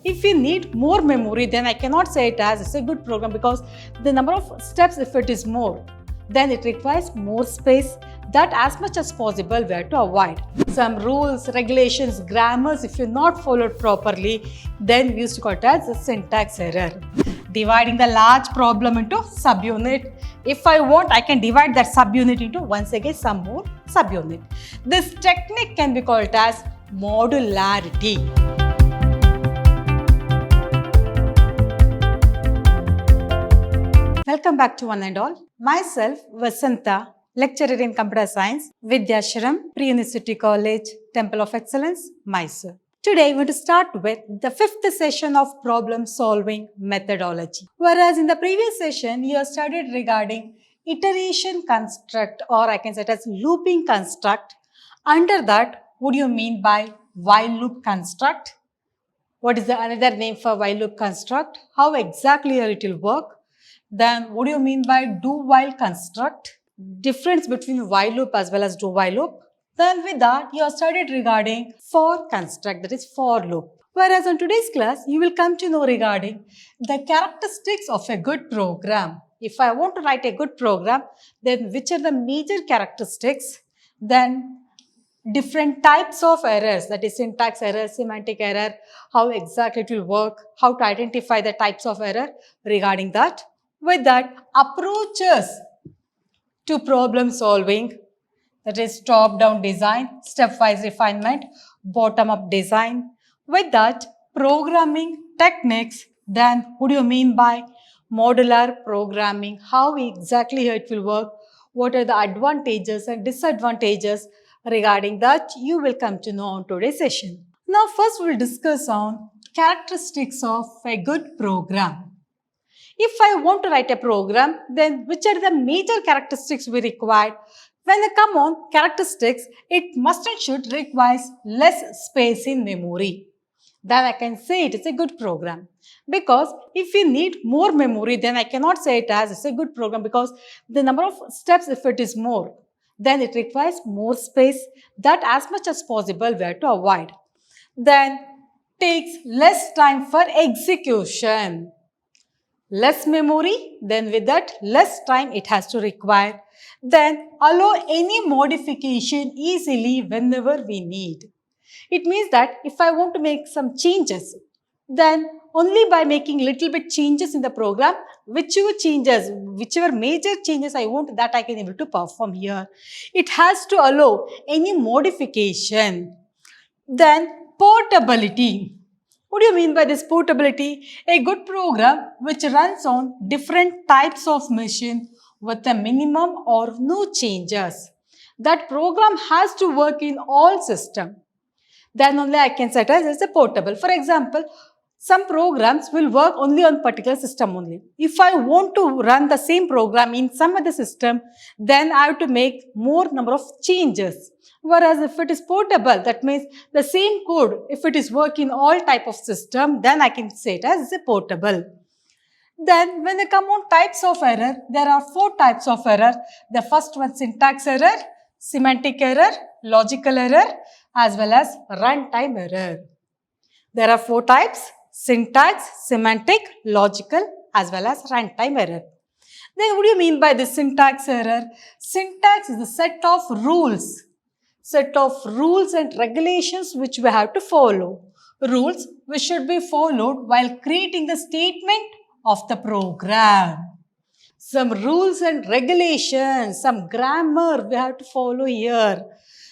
if you need more memory, then I cannot say it as it's a good program because the number of steps, if it is more, then it requires more space. That as much as possible we have to avoid. Some rules, regulations, grammars, if you're not followed properly, then we used to call it as a syntax error. Dividing the large problem into subunit. If I want, I can divide that subunit into once again some more subunit. This technique can be called as modularity. Welcome back to one and all. Myself, Vasanta, lecturer in computer science, Vidhyaashram, Pre-University College, Temple of Excellence, Mysore. Today, we're going to start with the fifth session of problem solving methodology. Whereas in the previous session, you have studied regarding iteration construct, or I can say it as looping construct. Under that, what do you mean by while loop construct? What is the another name for while loop construct? How exactly it will work? Then what do you mean by do while construct? Difference between while loop as well as do while loop. Then with that, you have studied regarding for construct, that is for loop. Whereas on today's class, you will come to know regarding the characteristics of a good program. If I want to write a good program, then which are the major characteristics? Then different types of errors, that is syntax error, semantic error, how exactly it will work, how to identify the types of error regarding that. With that, approaches to problem solving, that is top-down design, stepwise refinement, bottom-up design. With that, programming techniques, then what do you mean by modular programming? How exactly it will work? What are the advantages and disadvantages regarding that? You will come to know on today's session. Now, first we'll discuss on characteristics of a good program. If I want to write a program, then which are the major characteristics we require? When they come on characteristics, it must and should require less space in memory. Then I can say it is a good program. Because if you need more memory, then I cannot say it as it's a good program because the number of steps, if it is more, then it requires more space. That as much as possible we have to avoid. Then takes less time for execution. Less memory, then with that less time it has to require. Then allow any modification easily whenever we need. It means that if I want to make some changes, then only by making little bit changes in the program, whichever major changes I want, that I can able to perform here. It has to allow any modification. Then portability. What do you mean by this portability? A good program which runs on different types of machine with a minimum or no changes. That program has to work in all systems. Then only I can set as a portable. For example, some programs will work only on particular system only. If I want to run the same program in some other system, then I have to make more number of changes. Whereas if it is portable, that means the same code, if it is working all type of system, then I can say it as a portable. Then when they come on types of error, there are 4 types of error. The first one, syntax error, semantic error, logical error, as well as runtime error. There are 4 types: syntax, semantic, logical, as well as runtime error. Then what do you mean by this syntax error? Syntax is a set of rules. Set of rules and regulations which we have to follow. Rules which should be followed while creating the statement of the program. Some rules and regulations, some grammar we have to follow here.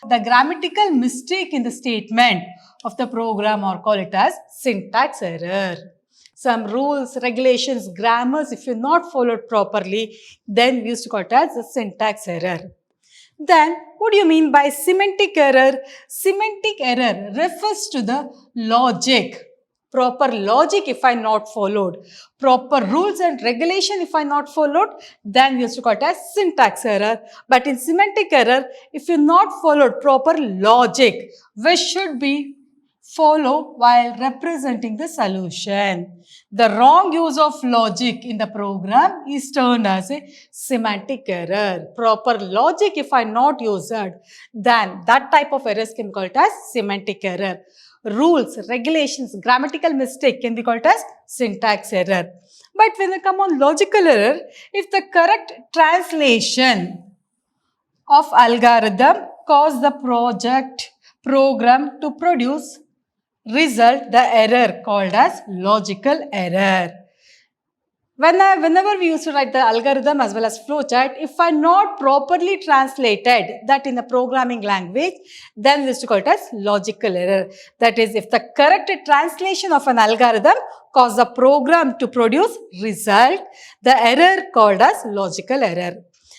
The grammatical mistake in the statement of the program or call it as syntax error. Some rules, regulations, grammars, if you're not followed properly, then we used to call it as a syntax error. Then, what do you mean by semantic error? Semantic error refers to the logic. Proper logic if I not followed. Proper rules and regulation if I not followed, then we used to call it as syntax error. But in semantic error, if you not followed proper logic, which should be follow while representing the solution. The wrong use of logic in the program is termed as a semantic error. Proper logic if I not used, then that type of errors can be called as semantic error. rules, regulations, grammatical mistake can be called as syntax error. But when we come on logical error, if the correct translation of algorithm cause the program to produce result, the error called as logical error. Whenever we used to write the algorithm as well as flowchart, if I not properly translated that in the programming language, then we used to call it as logical error. That is, if the correct translation of an algorithm cause the program to produce result, the error called as logical error.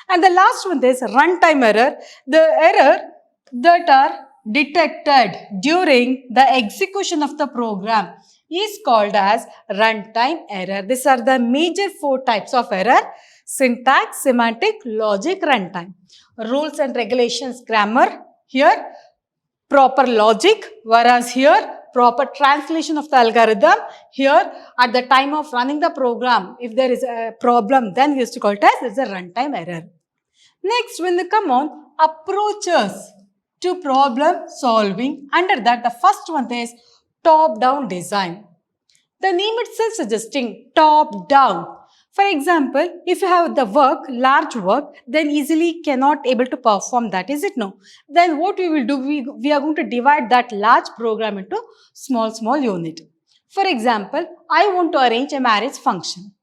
And the last one is runtime error. The error that are detected during the execution of the program is called as runtime error. These are the major 4 types of error: syntax, semantic, logic, runtime. Rules and regulations, grammar. Here, proper logic, whereas here, proper translation of the algorithm. Here, at the time of running the program, if there is a problem, then we used to call it as a runtime error. Next, when we come on approaches to problem solving, under that, the first one is top-down design. The name itself suggesting top-down. For example, if you have the work, large work, then easily cannot able to perform that, is it no? Then what we will do, we are going to divide that large program into small unit. For example, I want to arrange a marriage function.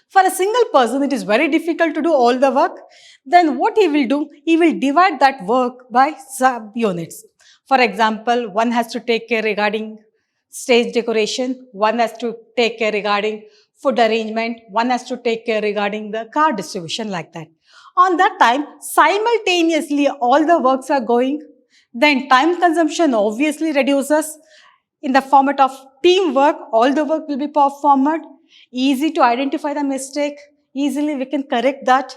For a single person, it is very difficult to do all the work. Then what he will do, he will divide that work by sub-units. For example, one has to take care regarding stage decoration, one has to take care regarding food arrangement, one has to take care regarding the car distribution, like that. On that time, simultaneously all the works are going, then time consumption obviously reduces. In the format of teamwork, all the work will be performed. Easy to identify the mistake, easily we can correct that.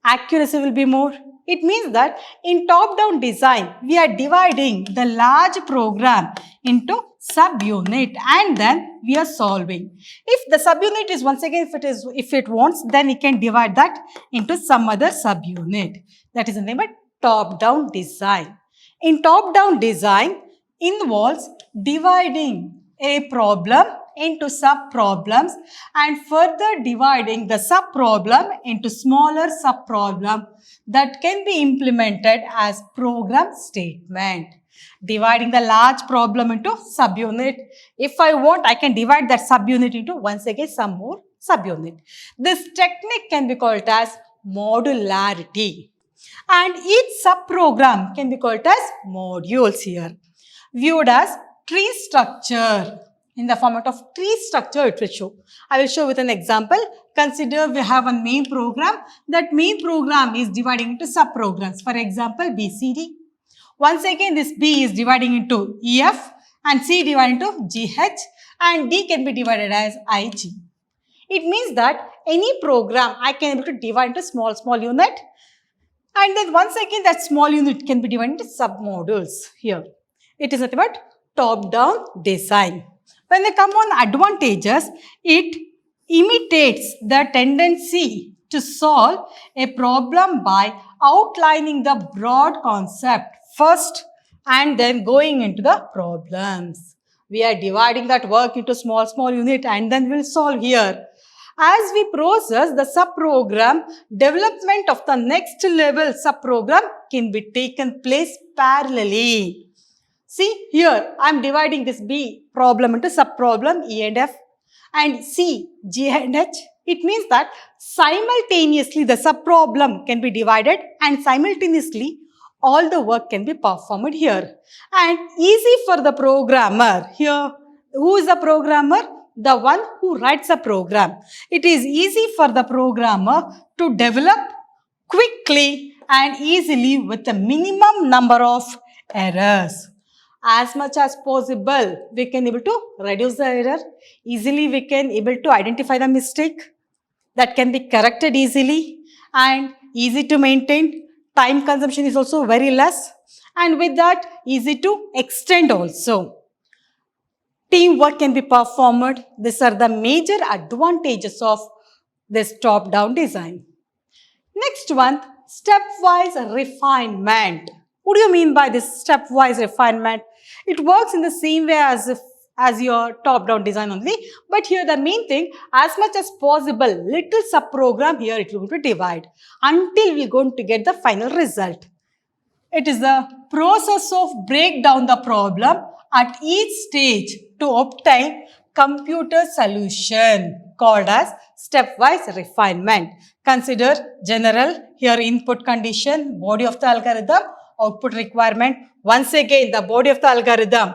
Accuracy will be more. It means that in top-down design, we are dividing the large program into subunit and then we are solving. If the subunit is, once again, if it wants, then we can divide that into some other subunit. That is the name of top-down design. In top-down design involves dividing a problem into sub-problems and further dividing the sub-problem into smaller sub-problem that can be implemented as program statement. Dividing the large problem into subunit. If I want, I can divide that subunit into, once again, some more subunit. This technique can be called as modularity. And each sub-program can be called as modules here. Viewed as tree structure. In the format of tree structure, it will show. I will show with an example. Consider we have a main program. That main program is dividing into sub-programs. For example, B, C, D. Once again, this B is dividing into E, F and C divided into G, H and D can be divided as I, G. It means that any program I can able to divide into small unit and then once again that small unit can be divided into sub-modules here. It is nothing but top-down design. When they come on advantages, it imitates the tendency to solve a problem by outlining the broad concept first and then going into the problems. We are dividing that work into small unit and then we'll solve here. As we process the sub-program, development of the next level sub-program can be taken place parallelly. See here, I am dividing this B problem into sub-problem E and F and C, G and H. It means that simultaneously the sub-problem can be divided and simultaneously all the work can be performed here. And easy for the programmer. Here, who is the programmer? The one who writes a program. It is easy for the programmer to develop quickly and easily with the minimum number of errors. As much as possible, we can able to reduce the error. Easily, we can able to identify the mistake that can be corrected easily and easy to maintain. Time consumption is also very less and with that, easy to extend also. Teamwork can be performed. These are the major advantages of this top-down design. Next one, stepwise refinement. What do you mean by this stepwise refinement? It works in the same way as your top-down design only, but here the main thing, as much as possible, little sub-program here it will be divide until we're going to get the final result. It is the process of break down the problem at each stage to obtain computer solution called as stepwise refinement. Consider general, here input condition, body of the algorithm, output requirement. Once again the body of the algorithm,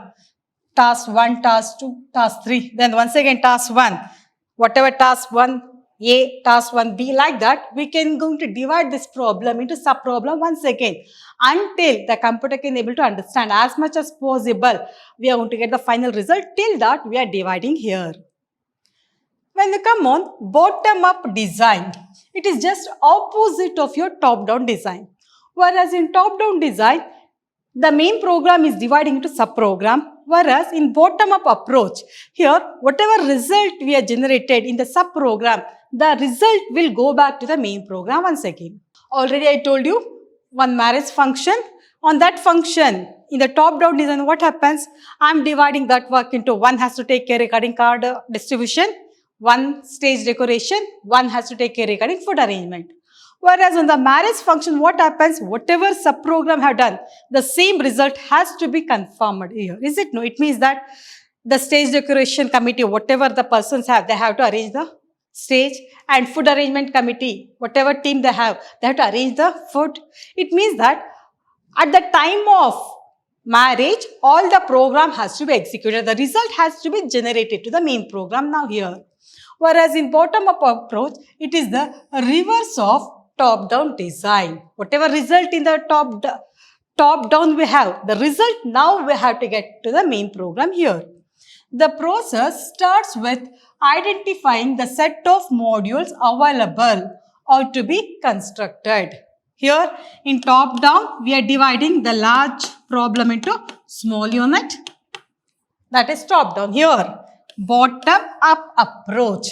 task 1, task 2, task 3, then once again task 1, whatever task 1 A, task 1 B, like that we can going to divide this problem into sub problem once again until the computer can able to understand as much as possible. We are going to get the final result. Till that we are dividing here. When we come on bottom up design, it is just opposite of your top down design. Whereas in top down design, the main program is dividing into sub program. Whereas in bottom up approach, here whatever result we have generated in the sub program, the result will go back to the main program once again. Already I told you one marriage function. On that function, in the top-down design, what happens? I am dividing that work into one has to take care regarding card distribution, one stage decoration, one has to take care regarding food arrangement. Whereas on the marriage function, what happens? Whatever sub-program have done, the same result has to be confirmed here. Is it? No, it means that the stage decoration committee, whatever the persons have, they have to arrange the stage, and food arrangement committee, whatever team they have to arrange the food. It means that at the time of marriage, all the program has to be executed. The result has to be generated to the main program now here. Whereas in bottom-up approach, it is the reverse of top-down design. Whatever result in the top-down we have, the result now we have to get to the main program here. The process starts with identifying the set of modules available or to be constructed. Here in top down, we are dividing the large problem into small unit. That is top down. Here, bottom up approach.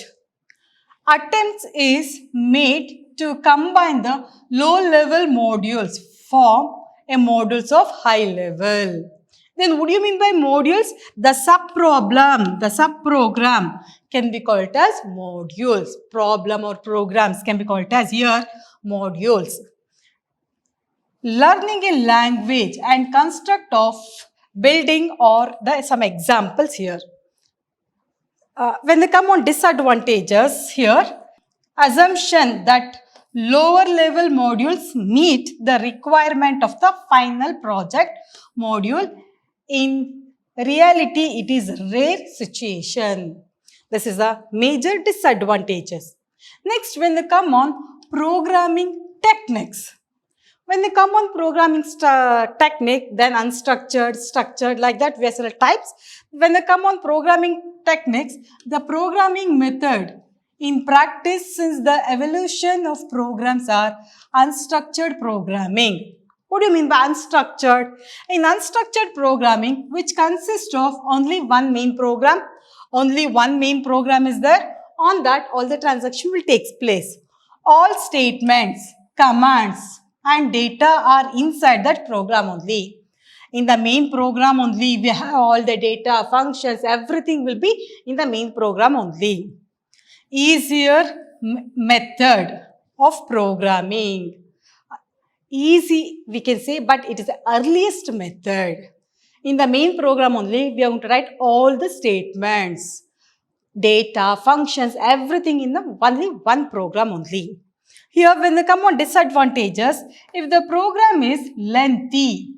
Attempts is made to combine the low level modules, form a modules of high level. Then what do you mean by modules? The sub-problem, the sub-program can be called as modules. Problem or programs can be called as here modules. Learning a language and construct of building or some examples here. When they come on disadvantages here, assumption that lower level modules meet the requirement of the final project module. In reality, it is a rare situation. This is a major disadvantages. Next, when they come on programming techniques. When they come on programming technique, then unstructured, structured, like that, various types. When they come on programming techniques, the programming method in practice since the evolution of programs are unstructured programming. What do you mean by unstructured? In unstructured programming, which consists of only one main program, only one main program is there. On that, all the transaction will take place. All statements, commands, and data are inside that program only. In the main program only, we have all the data, functions, everything will be in the main program only. Easier method of programming. Easy, we can say, but it is the earliest method. In the main program only, we are going to write all the statements, data, functions, everything in the only one program only. Here, when they come on disadvantages, if the program is lengthy,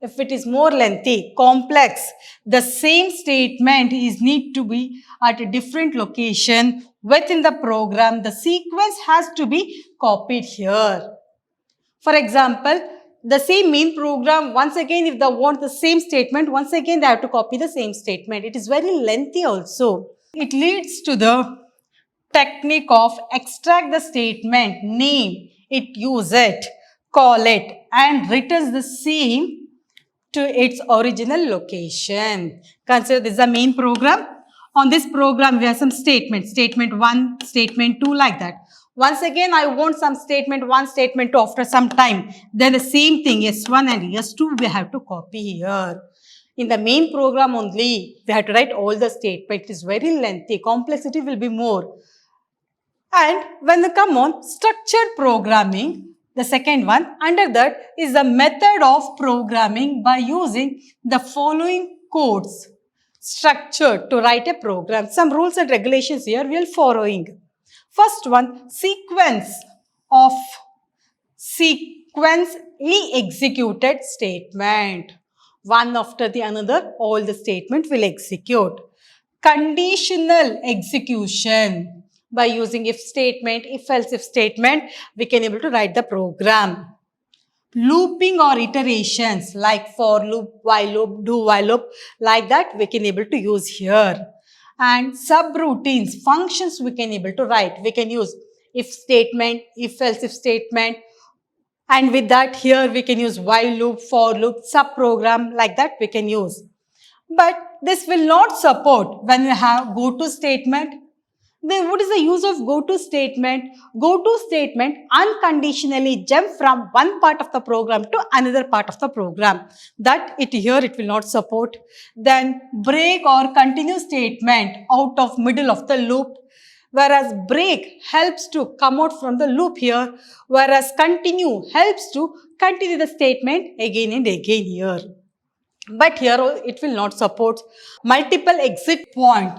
if it is more lengthy, complex, the same statement is need to be at a different location within the program. The sequence has to be copied here. For example, the same main program, once again, if they want the same statement, once again, they have to copy the same statement. It is very lengthy also. It leads to the technique of extract the statement, name it, use it, call it, and returns the same to its original location. Consider this is the main program. On this program, we have some statements. Statement 1, statement 2, like that. Once again, I want some statement 1, statement 2 after some time. Then the same thing, S1 and S2, we have to copy here. In the main program only, we have to write all the statements. It is very lengthy. Complexity will be more. And when we come on structured programming, the second one, under that is the method of programming by using the following codes structured to write a program. Some rules and regulations here we are following. First one, sequentially executed statement. One after the another, all the statement will execute. Conditional execution. By using if statement, if else if statement, we can able to write the program. Looping or iterations like for loop, while loop, do while loop, like that we can able to use here. And subroutines, functions we can able to write. We can use if statement, if else if statement, and with that here we can use while loop, for loop, subprogram, like that we can use. But this will not support when we have go to statement. Then what is the use of go to statement? Go to statement unconditionally jump from one part of the program to another part of the program. That it will not support. Then break or continue statement out of middle of the loop. Whereas break helps to come out from the loop here. Whereas continue helps to continue the statement again and again here. But here it will not support. Multiple exit point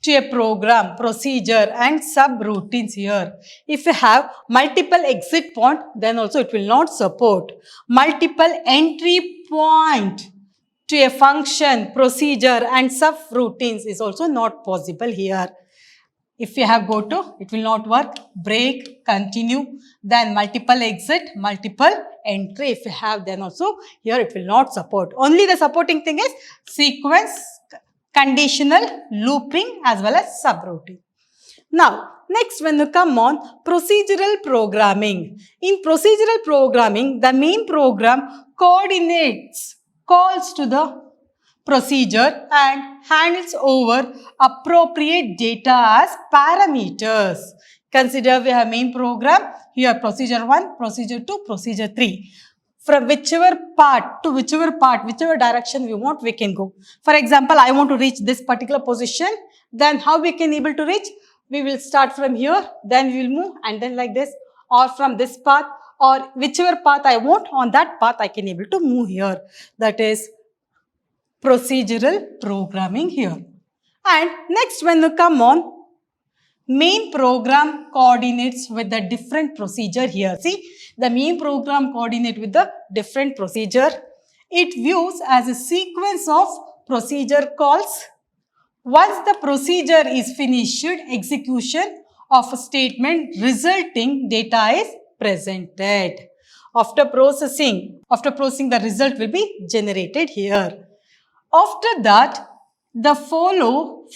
to a program, procedure and subroutines here. If you have multiple exit point, then also it will not support. Multiple entry point to a function, procedure and subroutines is also not possible here. If you have go to, it will not work. Break, continue, then multiple exit, multiple entry. If you have, then also here it will not support. Only the supporting thing is sequence, conditional, looping as well as subroutine. Now, next when you come on procedural programming. In procedural programming, the main program coordinates, calls to the procedure and handles over appropriate data as parameters. Consider we have main program, here procedure 1, procedure 2, procedure 3. From whichever part to whichever part, whichever direction we want, we can go. For example, I want to reach this particular position, then how we can able to reach? We will start from here, then we will move and then like this, or from this path, or whichever path I want, on that path I can able to move here. That is procedural programming here. And next when we come on main program coordinates with the different procedure here. See, the main program coordinate with the different procedure. It views as a sequence of procedure calls. Once the procedure is finished, execution of a statement resulting data is presented. After processing the result will be generated here. After that, the flow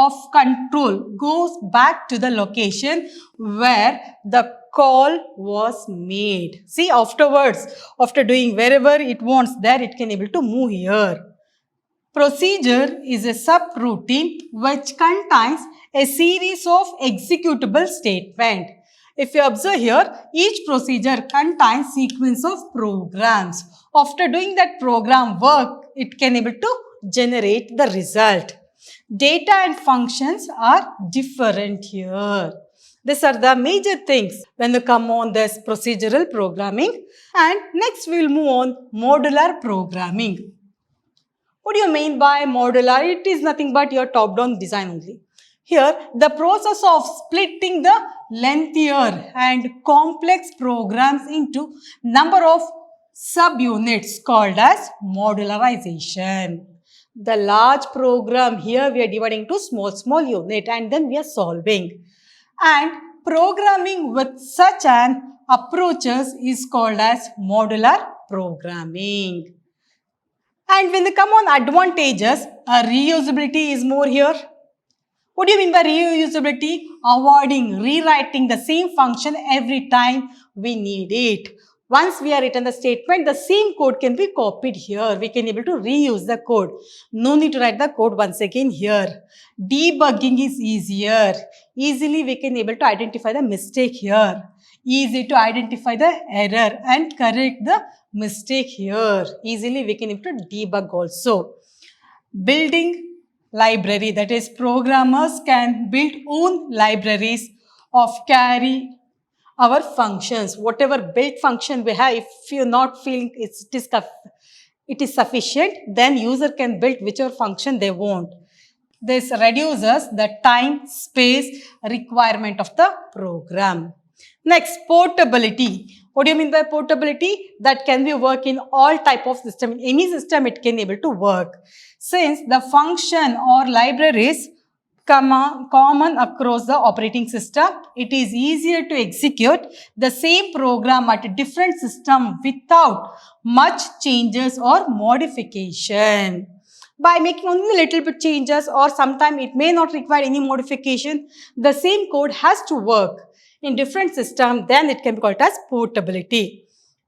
of control goes back to the location where the call was made. See, afterwards, after doing wherever it wants, there it can able to move here. Procedure is a subroutine which contains a series of executable statements. If you observe here, each procedure contains sequence of programs. After doing that program work, it can able to generate the result. Data and functions are different here. These are the major things when you come on this procedural programming. And next we will move on modular programming. What do you mean by modular? It is nothing but your top-down design only. Here, the process of splitting the lengthier and complex programs into number of subunits called as modularization. The large program here we are dividing to small unit and then we are solving. And programming with such an approaches is called as modular programming. And when they come on advantages, reusability is more here. What do you mean by reusability? Avoiding rewriting the same function every time we need it. Once we are written the statement, the same code can be copied here. We can able to reuse the code. No need to write the code once again here. Debugging is easier. Easily we can able to identify the mistake here. Easy to identify the error and correct the mistake here. Easily we can able to debug also. Building library, that is programmers can build own libraries of carry our functions. Whatever built function we have, if you're not feeling it is sufficient, then user can build whichever function they want. This reduces the time, space requirement of the program. Next, portability. What do you mean by portability? That can be work in all type of system. In any system it can able to work. Since the function or libraries common across the operating system, it is easier to execute the same program at a different system without much changes or modification. By making only little bit changes, or sometimes it may not require any modification, the same code has to work in different system, then it can be called as portability.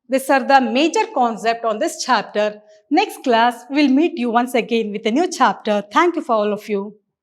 These are the major concepts on this chapter. Next class, we'll meet you once again with a new chapter. Thank you for all of you.